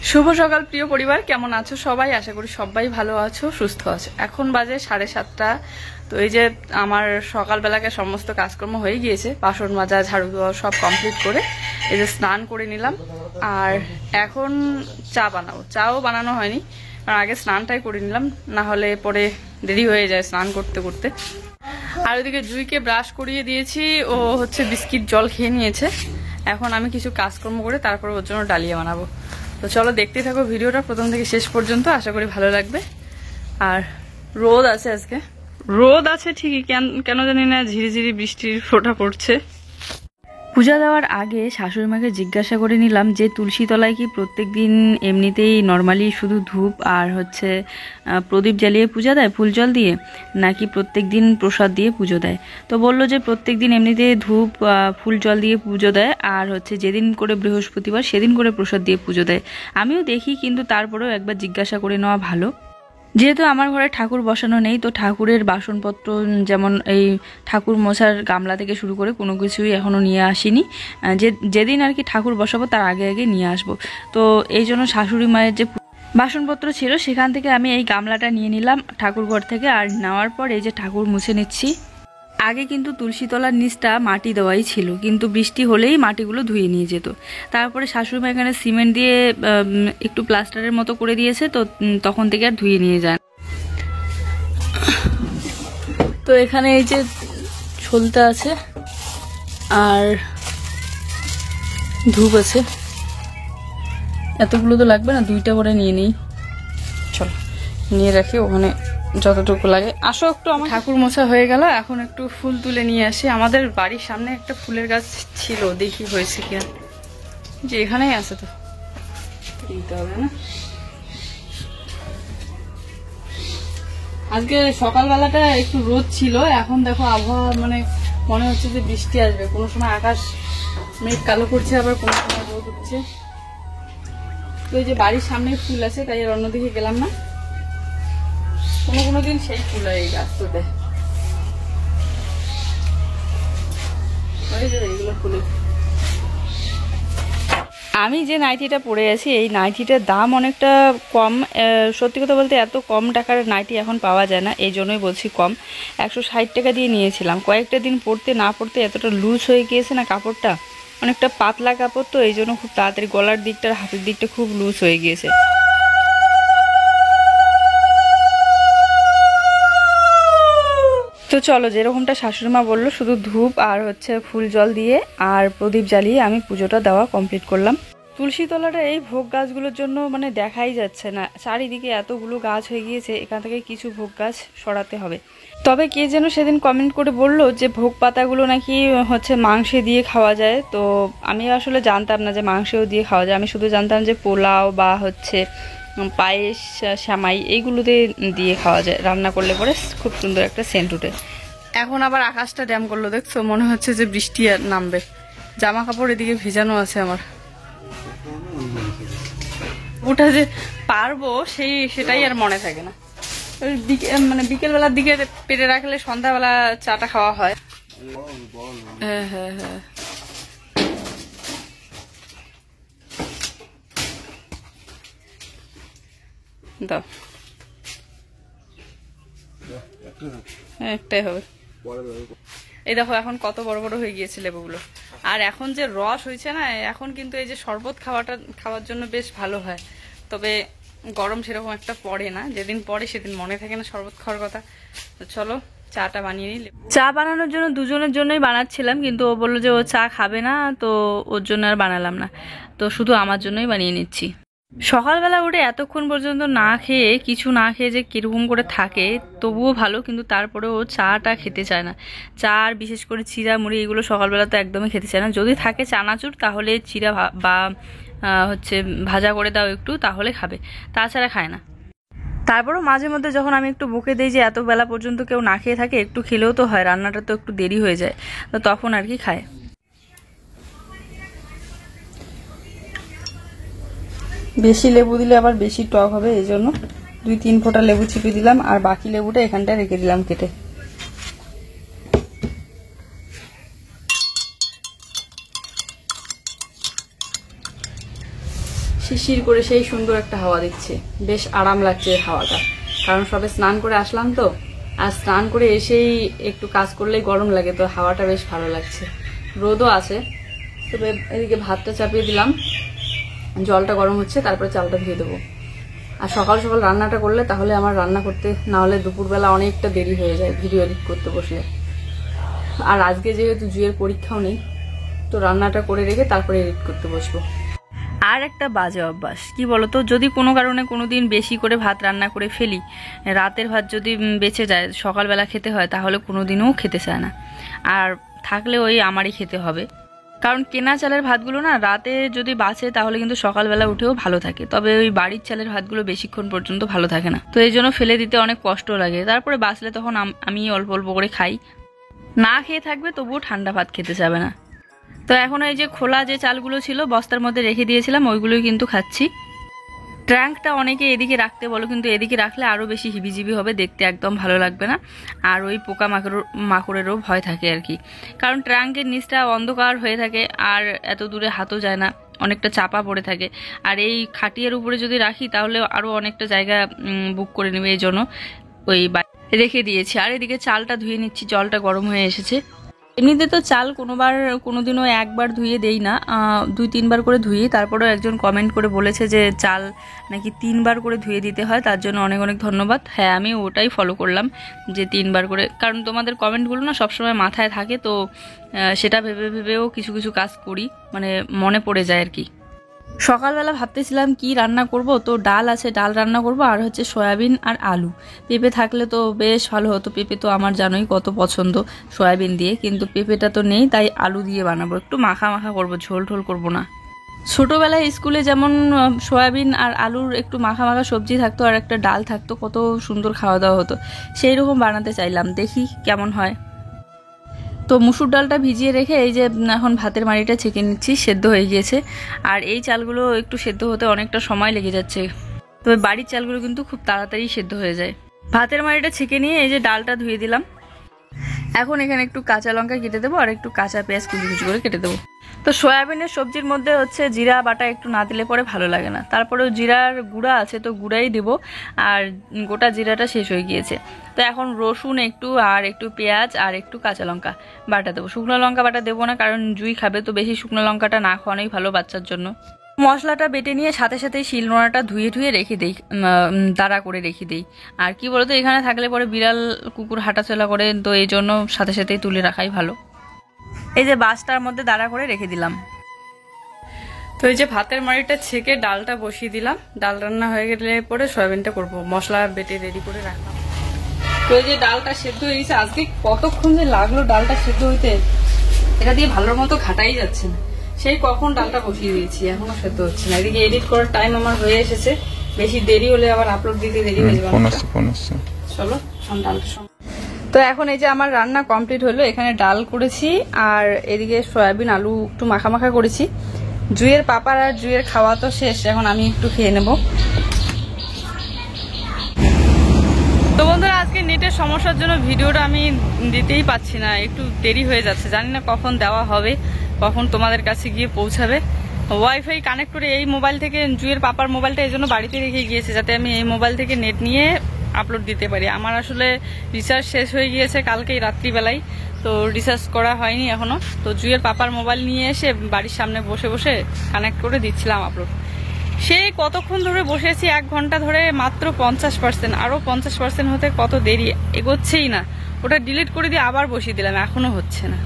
শুভ সকাল প্রিয় পরিবার, কেমন আছো সবাই? আশা করি সবাই ভালো আছো, সুস্থ আছো। এখন বাজে 7:30। তো এই যে আমার সকালবেলাকে সমস্ত কাজকর্ম হয়ে গিয়েছে, বাসন মাজা, ঝাড়ু দেওয়া সব কমপ্লিট করে এই যে স্নান করে নিলাম। আর এখন চা বানাবো। চাও বানানো হয়নি, কারণ আগে স্নানটাই করে নিলাম, না হলে পরে দেরি হয়ে যায় স্নান করতে করতে। আর ওইদিকে জুইকে ব্রাশ করিয়ে দিয়েছি, ও হচ্ছে বিস্কিট জল খেয়ে নিয়েছে। এখন আমি কিছু কাজকর্ম করে তারপর ওর জন্য ডালিয়া বানাবো। তো চলো দেখতে থাকো ভিডিওটা প্রথম থেকে শেষ পর্যন্ত, আশা করি ভালো লাগবে। আর রোদ আছে, আজকে রোদ আছে ঠিকই, কেন জানি না ঝিরিঝিরি বৃষ্টির ফোঁটা পড়ছে। পূজা দেওয়ার আগে শাশুড়ি মাকে জিজ্ঞাসা করে নিলাম যে তুলসী তলায় কি প্রত্যেকদিন এমনিতেই নর্মালি শুধু ধূপ আর হচ্ছে প্রদীপ জ্বালিয়ে পূজা দেয় ফুল জল দিয়ে, নাকি প্রত্যেক দিন প্রসাদ দিয়ে পুজো দেয়। তো বললো যে প্রত্যেক দিন এমনিতে ধূপ ফুল জল দিয়ে পুজো দেয়, আর হচ্ছে যেদিন করে বৃহস্পতিবার সেদিন করে প্রসাদ দিয়ে পুজো দেয়। আমিও দেখি, কিন্তু তারপরেও একবার জিজ্ঞাসা করে নেওয়া ভালো। যেহেতু আমার ঘরে ঠাকুর বসানো নেই, তো ঠাকুরের বাসনপত্র যেমন এই ঠাকুর মোছার গামলা থেকে শুরু করে কোনো কিছুই এখনও নিয়ে আসিনি। যেদিন আর কি ঠাকুর বসাবো তার আগে আগে নিয়ে আসবো। তো এই জন্য শাশুড়ি মায়ের যে বাসনপত্র ছিল সেখান থেকে আমি এই গামলাটা নিয়ে নিলাম ঠাকুর ঘর থেকে। আর নেওয়ার পর এই যে ঠাকুর মুছে নিচ্ছি। আগে কিন্তু তুলসী তলার নিচটা মাটি দেওয়াই ছিল, কিন্তু বৃষ্টি হলেই মাটিগুলো ধুয়ে নিয়ে যেত। তারপরে শাশুড়ি মা এখানে সিমেন্ট দিয়ে একটু প্লাস্টারের মতো করে দিয়েছে, তো তখন থেকে আর ধুয়ে নিয়ে যায়। তো এখানে এই যে ছোলতা আছে আর ধূপ আছে, এতগুলো তো লাগবে না, 2টা করে নিয়ে নিই। চলো নিয়ে রাখি, ওখানে যতটুকু লাগে। আসো একটু, আমার ঠাকুর মোছা হয়ে গেল, এখন একটু ফুল তুলে নিয়ে আসি। আমাদের বাড়ির সামনে একটা ফুলের গাছ ছিল, দেখি হয়েছে কিনা। যে এখানেই আছে, তো দিতে হবে না। আজকে সকালবেলাটা একটু রোদ ছিল, এখন দেখো আবহাওয়া মানে মনে হচ্ছে যে বৃষ্টি আসবে। কোনো সময় আকাশ মেঘ কালো করছে, আবার কোনো সময় রোদ উঠছে। তো এই যে বাড়ির সামনে ফুল আছে, তাই আর অন্যদিকে গেলাম না। কোনো দিন সেই ফুল হয় এই গাছটাতে, এইগুলো ফুলে। আমি যে নাইটিটা পরে আছি, এই নাইটিটার দাম অনেকটা কম। সত্যি কথা বলতে এত কম টাকার নাইটি এখন পাওয়া যায় না, এই জন্যই বলছি কম। 160 টাকা দিয়ে নিয়েছিলাম। কয়েকটা দিন পরতে না পরতে এতটা লুজ হয়ে গিয়েছে না কাপড়টা, অনেকটা পাতলা কাপড়, তো এই জন্য খুব তাড়াতাড়ি গলার দিকটা হাতের দিকটা খুব লুজ হয়ে গিয়েছে। তো চলো, যেরকমটা শাশুড়ি মা বললো, শুধু ধূপ আর হচ্ছে ফুল জল দিয়ে আর প্রদীপ জ্বালিয়ে আমি পুজোটা দেওয়া কমপ্লিট করলাম। তুলসী তলাটা এই ভোগ গাছগুলোর জন্য মানে দেখাই যাচ্ছে না, চারিদিকে এতগুলো গাছ হয়ে গিয়েছে, এখান থেকে কিছু ভোগ গাছ সরাতে হবে। তবে কে যেন সেদিন কমেন্ট করে বললো যে ভোগ পাতাগুলো নাকি হচ্ছে মাংসে দিয়ে খাওয়া যায়। তো আমি আসলে জানতাম না যে মাংসেও দিয়ে খাওয়া যায়, আমি শুধু জানতাম যে পোলাও বা হচ্ছে পায়েস, শ্যামাই এইগুলোতে দিয়ে খাওয়া যায়, রান্না করলে পরে খুব সুন্দর একটা সেন্ট উঠে। এখন আবার আকাশটা ড্যাম করলো, দেখছো? মনে হচ্ছে যে বৃষ্টি নামবে। জামা কাপড় এদিকে ভেজানো আছে আমার। ওটা যে পারবো সেটাই আর মনে থাকে না। মানে বিকেলবেলার দিকে পেরে রাখলে সন্ধ্যাবেলা চাটা খাওয়া হয়। হ্যাঁ হ্যাঁ হ্যাঁ, দাও, একটাই হবে। এই দেখো এখন কত বড় বড় হয়ে গিয়েছে লেবুগুলো। আর এখন যে রস হয়েছে না, এখন কিন্তু এই যে শরবত খাওয়ার জন্য বেশ ভালো হয়। তবে গরম সেরকম একটা পড়ে না, যেদিন পড়ে সেদিন মনে থাকে না শরবত খাওয়ার কথা। তো চলো চাটা বানিয়ে নিই। চা বানানোর জন্য দুজনের জন্যই বানাচ্ছিলাম, কিন্তু ও বললো যে ও চা খাবে না, তো ওর জন্য আর বানালাম না, তো শুধু আমার জন্যই বানিয়ে নিচ্ছি। সকালবেলা উঠে এতক্ষণ পর্যন্ত না খেয়ে কিছু না খেয়ে যে কিরকম করে থাকে, তবুও ভালো, কিন্তু তারপরেও চাটা খেতে চায় না। চা আর বিশেষ করে চিড়া মুড়ি এগুলো সকালবেলা তো একদমই খেতে চায় না। যদি থাকে চানাচুর তাহলে চিড়া বা হচ্ছে ভাজা করে দাও একটু, তাহলে খাবে, তাছাড়া খায় না। তারপরও মাঝে মধ্যে যখন আমি একটু বকে দিই যে এত বেলা পর্যন্ত কেউ না খেয়ে থাকে, একটু খেলেও তো হয়, রান্নাটা তো একটু দেরি হয়ে যায়, তো তখন আর কি খায়। বেশি লেবু দিলে আবার বেশি টক হবে, এই জন্য 2-3 ফোঁটা লেবু চিপে দিলাম, আর বাকি লেবুটা এখানটায় রেখে দিলাম কেটে। শিশির করে সেই সুন্দর একটা হাওয়া দিচ্ছে, বেশ আরাম লাগছে হাওয়াটা। কারণ সবে স্নান করে আসলাম তো, আর স্নান করে এসেই একটু কাজ করলেই গরম লাগে, তো হাওয়াটা বেশ ভালো লাগছে। রোদও আছে। তবে এদিকে ভাতটা চাপিয়ে দিলাম, জলটা গরম হচ্ছে, তারপরে চালটা ধুয়ে দেবো। আর সকাল সকাল রান্নাটা করলে তাহলে আমার রান্না করতে না হলে দুপুরবেলা অনেকটা দেরি হয়ে যায় ভিডিও এডিট করতে বসলে। আর আজকে যেহেতু জুয়ের পরীক্ষাও নেই, তো রান্নাটা করে রেখে তারপরে এডিট করতে বসবো। আর একটা বাজে অভ্যাস কি বলতো, যদি কোনো কারণে কোনোদিন বেশি করে ভাত রান্না করে ফেলি, রাতের ভাত যদি বেঁচে যায় সকালবেলা খেতে হয়, তাহলে কোনোদিনও খেতে চায় না। আর থাকলে ওই আমারই খেতে হবে, কারণ কেনা চালের ভাতগুলো না রাতে যদি বাঁচে তাহলে কিন্তু সকালবেলা উঠেও ভালো থাকে, তবে ওই বাড়ির চালের ভাতগুলো বেশিক্ষণ পর্যন্ত ভালো থাকে না। তো এই জন্য ফেলে দিতে অনেক কষ্ট লাগে। তারপরে বাঁচলে তখন আমি অল্প অল্প করে খাই, না খেয়ে থাকবে তবুও ঠান্ডা ভাত খেতে যাবে না। তো এখন এই যে খোলা যে চালগুলো ছিল বস্তার মধ্যে রেখে দিয়েছিলাম, ওইগুলোই কিন্তু খাচ্ছি। ট্র্যাঙ্কটা অনেকে এদিকে রাখতে বলো, কিন্তু এদিকে রাখলে আরও বেশি হিবিজিবি হবে, দেখতে একদম ভালো লাগবে না। আর ওই পোকা মাকড়েরও ভয় থাকে আর কি, কারণ ট্র্যাঙ্কের নিচটা অন্ধকার হয়ে থাকে আর এত দূরে হাতও যায় না, অনেকটা চাপা পড়ে থাকে। আর এই খাটিয়ার উপরে যদি রাখি তাহলে আরও অনেকটা জায়গা বুক করে নেবে, এই জন্য ওই রেখে দিয়েছি। আর এদিকে চালটা ধুয়ে নিচ্ছি, জলটা গরম হয়ে এসেছে। এমনিতে তো চাল কোনোদিনও একবার ধুয়ে দেই না, 2-3 বার করে ধুই। তারপরেও একজন কমেন্ট করে বলেছে যে চাল নাকি 3 বার করে ধুয়ে দিতে হয়, তার জন্য অনেক অনেক ধন্যবাদ। হ্যাঁ, আমি ওটাই ফলো করলাম যে 3 বার করে, কারণ তোমাদের কমেন্টগুলো না সবসময় মাথায় থাকে, তো সেটা ভেবে ভেবেও কিছু কিছু কাজ করি, মানে মনে পড়ে যায় আর কি। সকালবেলা ভাবতেছিলাম কি রান্না করব, তো ডাল আছে, ডাল রান্না করব, আর হচ্ছে সয়াবিন আর আলু। পেঁপে থাকলে তো বেশ ভালো হতো, পেঁপে তো আমার জানোই কত পছন্দ সয়াবিন দিয়ে, কিন্তু পেঁপেটা তো নেই, তাই আলু দিয়ে বানাবো, একটু মাখা মাখা করবো, ঝোল ঝোল করবো না। ছোটোবেলায় স্কুলে যেমন সয়াবিন আর আলুর একটু মাখা মাখা সবজি থাকতো আর একটা ডাল থাকতো, কত সুন্দর খাওয়া দাওয়া হতো, সেই রকম বানাতে চাইলাম, দেখি কেমন হয়। তো মুসুর ডালটা ভিজিয়ে রেখে এই যে এখন ভাতের মাড়িটা ছেঁকে নিচ্ছি, সেদ্ধ হয়ে গিয়েছে। আর এই চালগুলো একটু সেদ্ধ হতে অনেকটা সময় লেগে যাচ্ছে, তবে বাড়ির চালগুলো কিন্তু খুব তাড়াতাড়ি সেদ্ধ হয়ে যায়। ভাতের মাড়িটা ছেঁকে নিয়ে এই যে ডালটা ধুয়ে দিলাম। এখন এখানে একটু কাঁচা লঙ্কা কেটে দেবো আর একটু কাঁচা পেঁয়াজ কুচি কুচি করে কেটে দেবো। তো সয়াবিনের সবজির মধ্যে হচ্ছে জিরা বাটা একটু না দিলে পরে ভালো লাগে না, তারপরেও জিরার গুঁড়া আছে তো গুঁড়াই দেবো, আর গোটা জিরাটা শেষ হয়ে গিয়েছে। তো এখন রসুন একটু আর একটু পেঁয়াজ আর একটু কাঁচা লঙ্কা বাটা দেবো, শুকনো লঙ্কা বাটা দেবো না, কারণ জুই খাবে, তো বেশি শুকনো লঙ্কাটা না খাওয়ানোই ভালো বাচ্চার জন্য। মশলাটা বেটে নিয়ে সাথে সাথেই শিলনোড়াটা ধুয়ে রেখে দিই, দাঁড়া করে রেখে দিই। আর কি বলতো, এখানে থাকলে পরে বিড়াল কুকুর হাঁটাচলা করে, তো এই জন্য সাথে সাথেই তুলে রাখাই ভালো। এই যে বাসটার মধ্যে দাঁড়া করে রেখে দিলাম। তো এই যে ভাতের মাড়িটা ছেঁকে ডালটা বসিয়ে দিলাম, ডাল রান্না হয়ে গেলে পরে সয়াবিনটা করবো, মশলা বেটে রেডি করে রাখলাম। তো এই যে ডালটা সেদ্ধ হয়ে গেছে, আজকে কতক্ষণ যে লাগলো ডালটা সেদ্ধ হইতে, এটা দিয়ে ভালোর মতো ঘাটাই যাচ্ছে না, সেই কখন ডালটা বসিয়ে দিয়েছি, এখনো সেদ্ধ হচ্ছে না। এদিকে এডিট করার টাইম আমার হয়ে এসেছে, বেশি দেরি হলে আবার আপলোড দিতে দেরি হয়ে যাবে। চলো ডালটা। তো এখন এই যে আমার রান্না কমপ্লিট হলো, এখানে ডাল করেছি আর এদিকে সয়াবিন আলু একটু মাখা মাখা করেছি। জুয়ের পাপার আর জুয়ের খাওয়া তো শেষ, এখন আমি একটু খেয়ে নেব। তো বন্ধুরা, আজকে নেটের সমস্যার জন্য ভিডিওটা আমি দিতেই পাচ্ছি না, একটু দেরি হয়ে যাচ্ছে, জানি না কখন দেওয়া হবে, কখন তোমাদের কাছে গিয়ে পৌঁছাবে। ওয়াইফাই কানেক্ট করে এই মোবাইল থেকে, জুয়ের পাপার মোবাইলটা এই জন্য বাড়িতে রেখে গিয়েছে, যাতে আমি এই মোবাইল থেকে নেট নিয়ে আপলোড দিতে পারি। আমার আসলে রিচার্জ শেষ হয়ে গিয়েছে কালকেই রাত্রিবেলায়, তো রিচার্জ করা হয়নি এখনো। তো জুয়ের পাপার মোবাইল নিয়ে এসে বাড়ির সামনে বসে বসে কানেক্ট করে দিচ্ছিলাম আপলোড। সেই কতক্ষণ ধরে বসেছি, 1 ঘন্টা ধরে, মাত্র 50%, আরও 50% হতে কত দেরি, এগোচ্ছেই না। ওটা ডিলিট করে দিয়ে আবার বসিয়ে দিলাম, এখনো হচ্ছে না।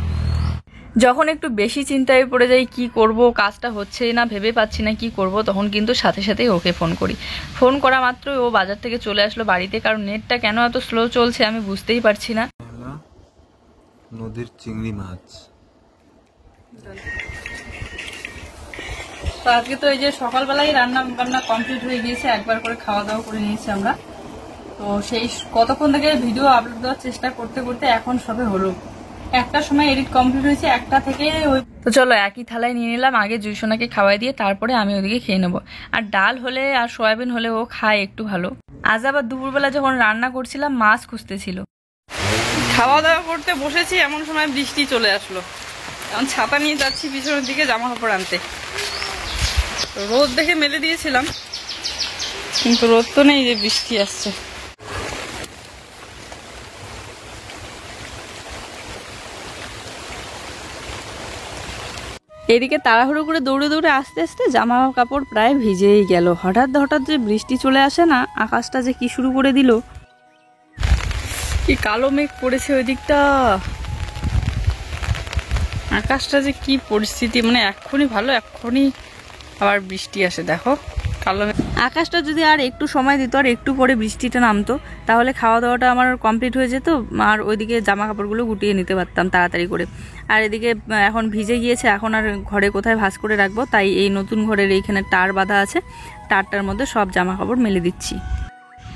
যখন একটু বেশি চিন্তায় পড়ে যাই কি করব, কাজটা হচ্ছেই না, ভেবে পাচ্ছি না কি করব, তখন কিন্তু সাথে সাথেই ওকে ফোন করি। ফোন করা মাত্র ও বাজার থেকে চলে আসলো বাড়িতে, কারণ নেটটা কেন এত স্লো চলছে আমি বুঝতেই পারছি না। নদীর চিংড়ি মাছ। তো আজকে তো এই যে সকালবেলায় রান্না বান্না কমপ্লিট হয়ে গিয়েছে, একবার করে খাওয়া দাওয়া করে নিয়েছি আমরা। তো সেই কতক্ষণ থেকে ভিডিও আপলোড দেওয়ার চেষ্টা করতে করতে এখন সবে হলো, 1টার সময় এডিট কমপ্লিট হয়েছে, 1টা থেকে ওই। তো চলো একই থালায় নিয়ে নিলাম, আগে জুইসোনাকে খাওয়াই দিয়ে তারপরে আমি ওদিকে খেয়ে নেবো। আর ডাল হলে আর সয়াবিন হলে ও খায় একটু ভালো। আজ আবার দুপুরবেলা যখন রান্না করছিলাম মাছ খুঁজতেছিল, খাওয়া দাওয়া করতে বসেছি, এমন সময় বৃষ্টি চলে আসলো। এখন ছাতা নিয়ে যাচ্ছি পিছনের দিকে জামা কাপড় আনতে। রোদ দেখে মেলে দিয়েছিলাম, কিন্তু রোদ তো নেই, যে বৃষ্টি আসছে। এদিকে তাড়াহুড়ো করে দৌড়ে দৌড়ে আস্তে আস্তে জামা কাপড় প্রায় ভিজেই গেল। হঠাৎ হঠাৎ যে বৃষ্টি চলে আসে না, আকাশটা যে কি শুরু করে দিল, কি কালো মেঘ পড়েছে ওই দিকটা। আকাশটা যে কি পরিস্থিতি, মানে এক্ষুনি ভালো, এক্ষুনি আবার বৃষ্টি আসে। দেখো কালো মেঘ। আকাশটা যদি আর একটু সময় দিত, আর একটু পরে বৃষ্টিটা নামতো, তাহলে খাওয়া দাওয়াটা আমার কমপ্লিট হয়ে যেত, আর ওইদিকে জামা কাপড়গুলো গুটিয়ে নিতে পারতাম তাড়াতাড়ি করে। আর এদিকে এখন ভিজে গিয়েছে, এখন আর ঘরে কোথায় ভাঁজ করে রাখবো, তাই এই নতুন ঘরের এইখানে টার বাঁধা আছে, টারটার মধ্যে সব জামা কাপড় মেলে দিচ্ছি।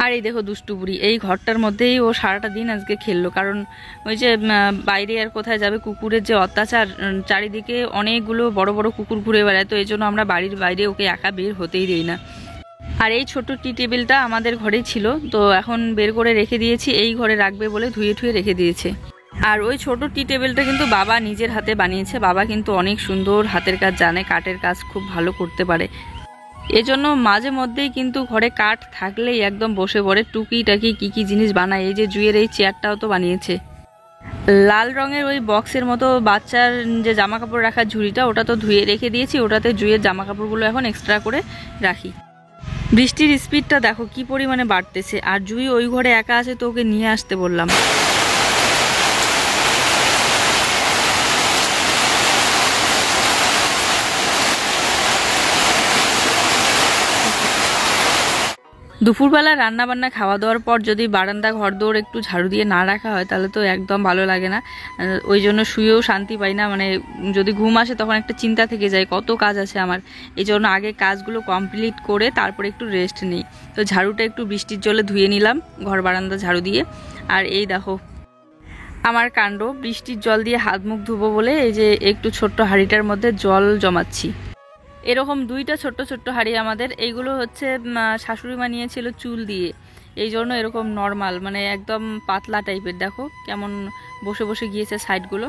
আর এই দেখো দুষ্টু বুড়ি, এই ঘরটার মধ্যেই ও সারাটা দিন আজকে খেললো, কারণ ওই যে বাইরে আর কোথায় যাবে, কুকুরের যে অত্যাচার, চারিদিকে অনেকগুলো বড় বড় কুকুর ঘুরে বেড়ায়, তো এই জন্য আমরা বাড়ির বাইরে ওকে একা বের হতেই দিই না। আর এই ছোট টি টেবিলটা আমাদের ঘরেই ছিল, তো এখন বের করে রেখে দিয়েছি, এই ঘরে রাখবে বলে ধুয়ে ঠুয়ে রেখে দিয়েছে। আর ওই ছোট টি টেবিলটা কিন্তু বাবা নিজের হাতে বানিয়েছে। বাবা কিন্তু অনেক সুন্দর হাতের কাজ জানে, কাঠের কাজ খুব ভালো করতে পারে, এজন্য মাঝে মধ্যেই কিন্তু ঘরে কাঠ থাকলেই একদম বসে পড়ে টুকিটাকি কি কি জিনিস বানায়। এই যে জুয়ের এই চেয়ারটাও তো বানিয়েছে। লাল রঙের ওই বক্সের মতো বাচ্চার যে জামা কাপড় রাখার ঝুড়িটা, ওটা তো ধুয়ে রেখে দিয়েছি, ওটাতে জুয়ের জামা কাপড়গুলো এখন এক্সট্রা করে রাখি। বৃষ্টির স্পিডটা দেখো কি পরিমাণে বাড়তেছে, আর জুই ওই ঘরে একা আছে, তো ওকে নিয়ে আসতে বললাম। দুপুরবেলা রান্না বান্না খাওয়া দাওয়ার পর যদি বারান্দা ঘর দৌড় একটু ঝাড়ু দিয়ে না রাখা হয়, তাহলে তো একদম ভালো লাগে না। ওই জন্য শুয়েও শান্তি পাই না, মানে যদি ঘুম আসে তখন একটা চিন্তা থেকে যায় কত কাজ আছে আমার। এই জন্য আগে কাজগুলো কমপ্লিট করে তারপরে একটু রেস্ট নিই। তো ঝাড়ুটা একটু বৃষ্টির জলে ধুয়ে নিলাম ঘর বারান্দা ঝাড়ু দিয়ে। আর এই দেখো আমার কাণ্ড, বৃষ্টির জল দিয়ে হাত মুখ ধুবো বলে এই যে একটু ছোট্ট হাঁড়িটার মধ্যে জল জমাচ্ছি। এরকম দুইটা ছোট্ট ছোট্ট হাঁড়ি আমাদের, এইগুলো হচ্ছে শাশুড়ি মা নিয়েছিল চুল দিয়ে, এই জন্য এরকম নর্মাল, মানে একদম পাতলা টাইপের। দেখো কেমন বসে বসে গিয়েছে সাইডগুলো,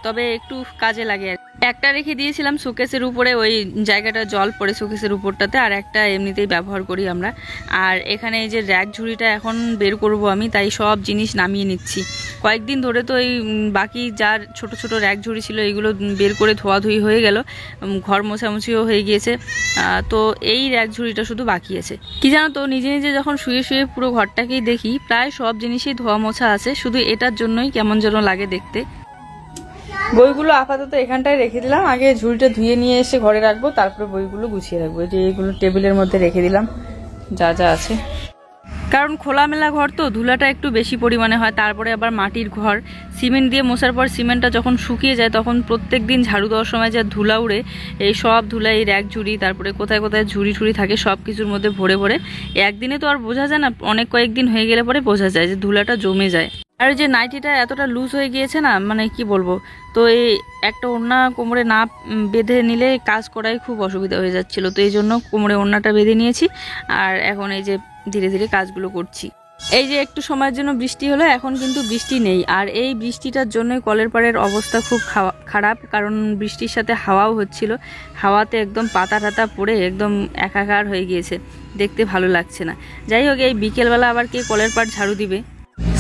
তবে একটু কাজে লাগে। একটা রেখে দিয়েছিলাম শোকেসের উপরে, ওই জায়গাটা জল পড়ে শোকেসের উপরটাতে, আর একটা এমনিতেই ব্যবহার করি আমরা। আর এখানে এই যে র্যাক ঝুড়িটা এখন বের করব আমি, তাই সব জিনিস নামিয়ে নিচ্ছি। কয়েকদিন ধরে তো এই বাকি যার ছোট ছোট র্যাক ঝুড়ি ছিল এইগুলো বের করে ধোয়াধুয়ি হয়ে গেল, ঘর মোছামুছিও হয়ে গিয়েছে, তো এই র্যাক ঝুড়িটা শুধু বাকি আছে। কি জানো তো, নিজে নিজে যখন শুয়ে শুয়ে পুরো ঘরটাকেই দেখি, প্রায় সব জিনিসই ধোয়া মোছা আছে, শুধু এটার জন্যই কেমন যেন লাগে দেখতে। বইগুলো আপাতত এখানটায় রেখে দিলাম, আগে ঝুড়িটা ধুয়ে নিয়ে এসে ঘরে রাখবো, তারপরে বইগুলো গুছিয়ে রাখবো। যে এইগুলো টেবিলের মধ্যে রেখে দিলাম যা যা আছে, কারণ খোলামেলা ঘর তো ধুলাটা একটু বেশি পরিমাণে হয়। তারপরে আবার মাটির ঘর, সিমেন্ট দিয়ে মোছার পর সিমেন্টটা যখন শুকিয়ে যায়, তখন প্রত্যেক দিন ঝাড়ু দেওয়ার সময় যা ধুলা উড়ে, এই সব ধুলা এই র্যাক ঝুড়ি, তারপরে কোথায় কোথায় ঝুড়ি ঠুড়ি থাকে, সব কিছুর মধ্যে ভরে ভরে একদিনে তো আর বোঝা যায় না, অনেক কয়েকদিন হয়ে গেলে পরে বোঝা যায় যে ধুলাটা জমে যায়। আর যে নাইটিটা এতটা লুজ হয়ে গিয়েছে না, মানে কি বলবো, তো এই একটা ওড়না কোমরে না বেঁধে নিলে কাজ করাই খুব অসুবিধা হয়ে যাচ্ছিল, তো এই জন্য কোমরে ওড়নাটা বেঁধে নিয়েছি। আর এখন এই যে ধীরে ধীরে কাজগুলো করছি। এই যে একটু সময়ের জন্য বৃষ্টি হলো, এখন কিন্তু বৃষ্টি নেই। আর এই বৃষ্টিটার জন্যই কলের পাড়ের অবস্থা খুব খারাপ, কারণ বৃষ্টির সাথে হাওয়াও হচ্ছিল, হাওয়াতে একদম পাতা টাতা পড়ে একদম একাকার হয়ে গিয়েছে, দেখতে ভালো লাগছে না। যাই হোক, এই বিকেলবেলা আবার কে কলের পাড় ঝাড়ু দিবে?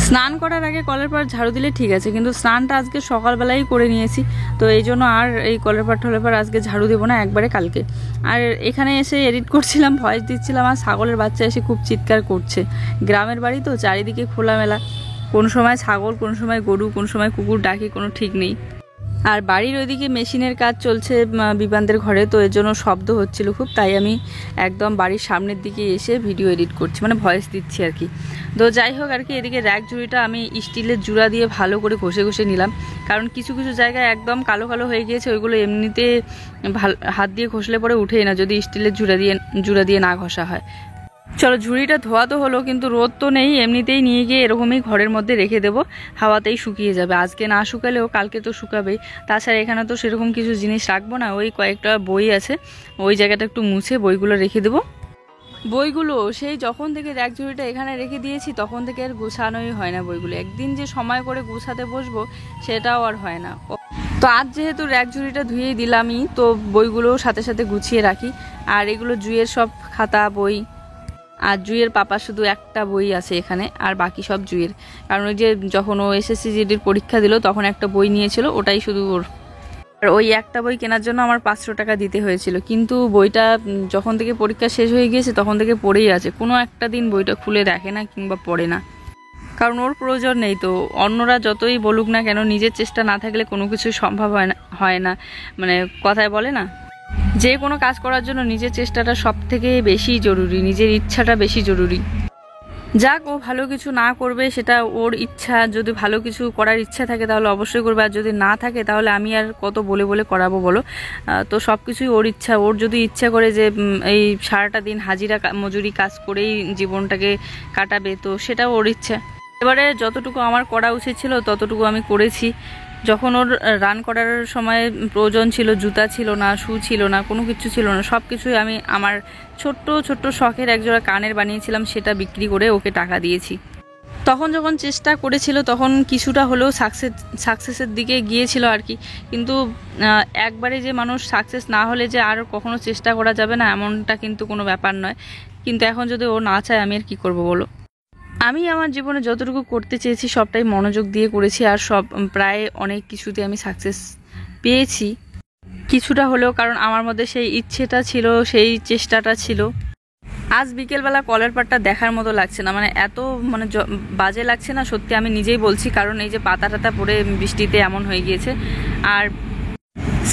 স্নান করার আগে কলের পাড় ঝাড়ু দিলে ঠিক আছে, কিন্তু স্নানটা আজকে সকালবেলাই করে নিয়েছি, তো এই জন্য আর এই কলের পাড় টলের পাড় আজকে ঝাড়ু দেবো না, একবারে কালকে। আর এখানে এসে এডিট করছিলাম, ভয়েস দিচ্ছিলাম, আর ছাগলের বাচ্চা এসে খুব চিৎকার করছে। গ্রামের বাড়ি তো, চারিদিকে খোলামেলা, কোন সময় ছাগল, কোন সময় গরু, কোন সময় কুকুর ডাকে, কোনো ঠিক নেই। আর বাড়ির ওইদিকে মেশিনের কাজ চলছে বিবানদের ঘরে, তো এর জন্য শব্দ হচ্ছিল খুব, তাই আমি একদম বাড়ির সামনের দিকে এসে ভিডিও এডিট করছি, মানে ভয়েস দিচ্ছি আর কি। তো যাই হোক আর কি, এদিকে র্যাক ঝুড়িটা আমি স্টিলের জুড়া দিয়ে ভালো করে ঘষে ঘষে নিলাম, কারণ কিছু কিছু জায়গায় একদম কালো কালো হয়ে গিয়েছে, ওইগুলো এমনিতে হাত দিয়ে ঘষলে পরে উঠেই না, যদি স্টিলের জুড়া দিয়ে না ঘষা হয়। চলো, ঝুড়িটা ধোয়া তো হলো, কিন্তু রোদ তো নেই, এমনিতেই নিয়ে গিয়ে এরকমই ঘরের মধ্যে রেখে দেবো, হাওয়াতেই শুকিয়ে যাবে। আজকে না শুকালেও কালকে তো শুকাবেই। তাছাড়া এখানে তো সেরকম কিছু জিনিস রাখবো না, ওই কয়েকটা বই আছে, ওই জায়গাটা একটু মুছে বইগুলো রেখে দেবো। বইগুলো সেই যখন থেকে র্যাক ঝুড়িটা এখানে রেখে দিয়েছি, তখন থেকে আর গোছানোই হয় না বইগুলো। একদিন যে সময় করে গোছাতে বসবো, সেটাও আর হয় না। তো আজ যেহেতু র্যাক ঝুড়িটা ধুয়েই দিলামই, তো বইগুলো সাথে সাথে গুছিয়ে রাখি। আর এগুলো জুয়ের সব খাতা বই, আর জুয়ের পাপা শুধু একটা বই আছে এখানে, আর বাকি সব জুয়ের। কারণ ওই যে যখন ও এসএসসি জিডির পরীক্ষা দিল তখন একটা বই নিয়েছিল, ওটাই শুধু ওর। আর ওই একটা বই কেনার জন্য আমার 500 টাকা দিতে হয়েছিল, কিন্তু বইটা যখন থেকে পরীক্ষা শেষ হয়ে গিয়েছে তখন থেকে পড়েই আছে, কোনো একটা দিন বইটা খুলে দেখে না কিংবা পড়ে না, কারণ ওর প্রয়োজন নেই। তো অন্যরা যতই বলুক না কেন, নিজের চেষ্টা না থাকলে কোনো কিছু সম্ভব হয় না, মানে কথায় বলে না, যে কোনো কাজ করার জন্য নিজের চেষ্টাটা সব থেকে বেশি জরুরি, নিজের ইচ্ছাটা বেশি জরুরি। যাক, ও ভালো কিছু না করবে সেটা ওর ইচ্ছা, যদি ভালো কিছু করার ইচ্ছা থাকে তাহলে অবশ্যই করবে, আর যদি না থাকে তাহলে আমি আর কত বলে বলে করাবো বলো। তো সব কিছুই ওর ইচ্ছা। ওর যদি ইচ্ছা করে যে এই সারাটা দিন হাজিরা মজুরি কাজ করেই জীবনটাকে কাটাবে, তো সেটাও ওর ইচ্ছা। এবারে যতটুকু আমার করা উচিত ছিল ততটুকু আমি করেছি। যখন ওর রান করার সময় প্রয়োজন ছিল, জুতা ছিল না, শু ছিল না, কোনো কিছু ছিল না, সব কিছুই আমি আমার ছোট্ট ছোট্ট শখের একজোড়া কানের বানিয়েছিলাম, সেটা বিক্রি করে ওকে টাকা দিয়েছি। তখন যখন চেষ্টা করেছিল তখন কিছুটা হলেও সাকসেসের দিকে গিয়েছিল আর কি, কিন্তু একবারে যে মানুষ সাকসেস না হলে যে আর কখনো চেষ্টা করা যাবে না এমনটা কিন্তু কোনো ব্যাপার নয়। কিন্তু এখন যদি ও না চায় আমি আর কি করবো বলো। আমি আমার জীবনে যতটুকু করতে চেয়েছি সবটাই মনোযোগ দিয়ে করেছি, আর সব প্রায় অনেক কিছুতে আমি সাকসেস পেয়েছি কিছুটা হলেও, কারণ আমার মধ্যে সেই ইচ্ছেটা ছিল, সেই চেষ্টাটা ছিল। আজ বিকেলবেলা কলের পাড়টা দেখার মতো লাগছে না, মানে এত মানে বাজে লাগছে না সত্যি, আমি নিজেই বলছি, কারণ এই যে পাতা টাতা পড়ে বৃষ্টিতে এমন হয়ে গিয়েছে। আর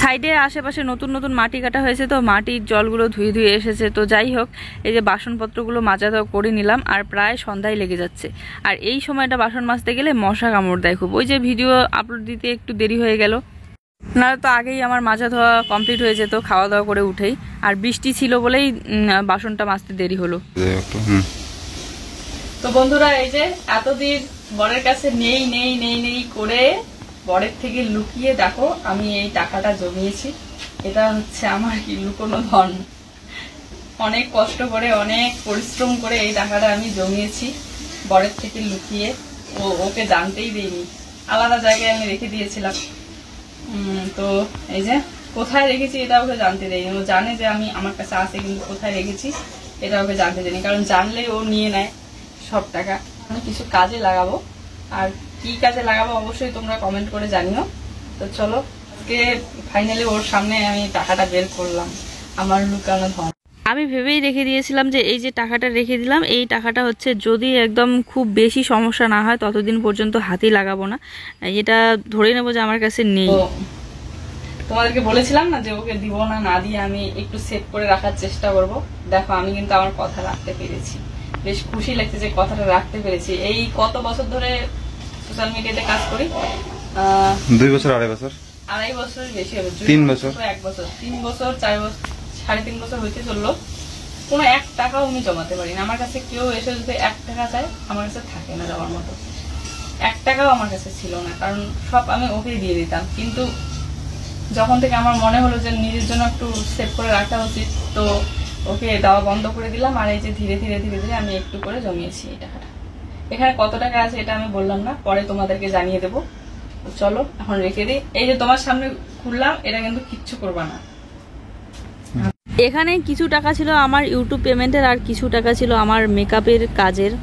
সাইডে আশেপাশে নতুন নতুন মাটি কাটা হয়েছে, তো মাটির জলগুলো ধুয়ে ধুয়ে এসেছে। তো যাই হোক, এই যে বাসনপত্রগুলো মাজা ধোয়া করে নিলাম, আর প্রায় সন্ধ্যায় লেগে যাচ্ছে। আর এই সময়টা বাসন মাজতে গেলে মশা কামড় দেয় খুব, ওই যে ভিডিও আপলোড দিতে একটু দেরি হয়ে গেল, নাহলে তো আগেই আমার মাজা ধোয়া কমপ্লিট হয়ে যেত খাওয়া দাওয়া করে উঠেই। আর বৃষ্টি ছিল বলেই বাসনটা মাজতে দেরি হলো। তো বন্ধুরা, এই যে এতদিন বরের কাছে নেই নেই নেই নেই করে বরের থেকে লুকিয়ে দেখো আমি এই টাকাটা জমিয়েছি। এটা হচ্ছে আমার কি লুকোনো ধন, অনেক কষ্ট করে অনেক পরিশ্রম করে এই টাকাটা আমি জমিয়েছি বরের থেকে লুকিয়ে। ওকে জানতেই দেইনি, আলাদা জায়গায় আমি রেখে দিয়েছিলাম। তো এই যে কোথায় রেখেছি এটা ওকে জানতে দেয়নি, ও জানে যে আমি আমার কাছে আছে, কিন্তু কোথায় রেখেছি এটা ওকে জানতে দেয়নি, কারণ জানলে ও নিয়ে নেয় সব টাকা। আমি কিছু কাজে লাগাবো, আর কি কাজে লাগাবো অবশ্যই তোমরা কমেন্ট করে জানিও। তো চলো, আজকে ফাইনালি ওর সামনে আমি টাকাটা বের করলাম, আমার লুকানো ধন। আমি ভেবেই রেখে দিয়েছিলাম যে এই যে টাকাটা রেখে দিলাম, এই টাকাটা হচ্ছে যদি একদম খুব বেশি সমস্যা না হয় ততদিন পর্যন্ত হাতেই লাগাবো না, এটা ধরে নেবো যে আমার কাছে নেই। তোমাদেরকে বলেছিলাম না যে ওকে দিব না, না দিয়ে আমি একটু সেভ করে রাখার চেষ্টা করব। দেখো আমি কিন্তু আমার কথা রাখতে পেরেছি, বেশ খুশি লাগছে যে কথাটা রাখতে পেরেছি। এই কত বছর ধরে সোশ্যাল মিডিয়াতে কাজ করি, 2 বছর, 2.5 বছর, 2.5 বছরের বেশি হবে, 3 বছর, 1 বছর, 3 বছর, 4 বছর, 3.5 বছর হইতে চললো, কোনো 1 টাকাও আমি জমাতে পারি না। আমার কাছে কেউ এসে যদি 1 টাকা চায় আমার কাছে থাকে না যাওয়ার মতো, 1 টাকাও আমার কাছে ছিল না, কারণ সব আমি ওকেই দিয়ে দিতাম। কিন্তু যখন থেকে আমার মনে হলো যে নিজের জন্য একটু সেভ করে রাখা উচিত, তো ওকে দেওয়া বন্ধ করে দিলাম। আর এই যে ধীরে ধীরে ধীরে ধীরে আমি একটু করে জমিয়েছি এই টাকাটা। এখানে কত টাকা আছে এটা আমি বললাম না, পরে তোমাদেরকে জানিয়ে দেবো। চলো এখন রেখে দিই। এই যে তোমার সামনে খুললাম, এটা কিন্তু কিচ্ছু করবা না। এখানে কিছু টাকা ছিল আমার ইউটিউব পেমেন্টের, আর কিছু টাকা ছিল আমার মেকআপের কাজের।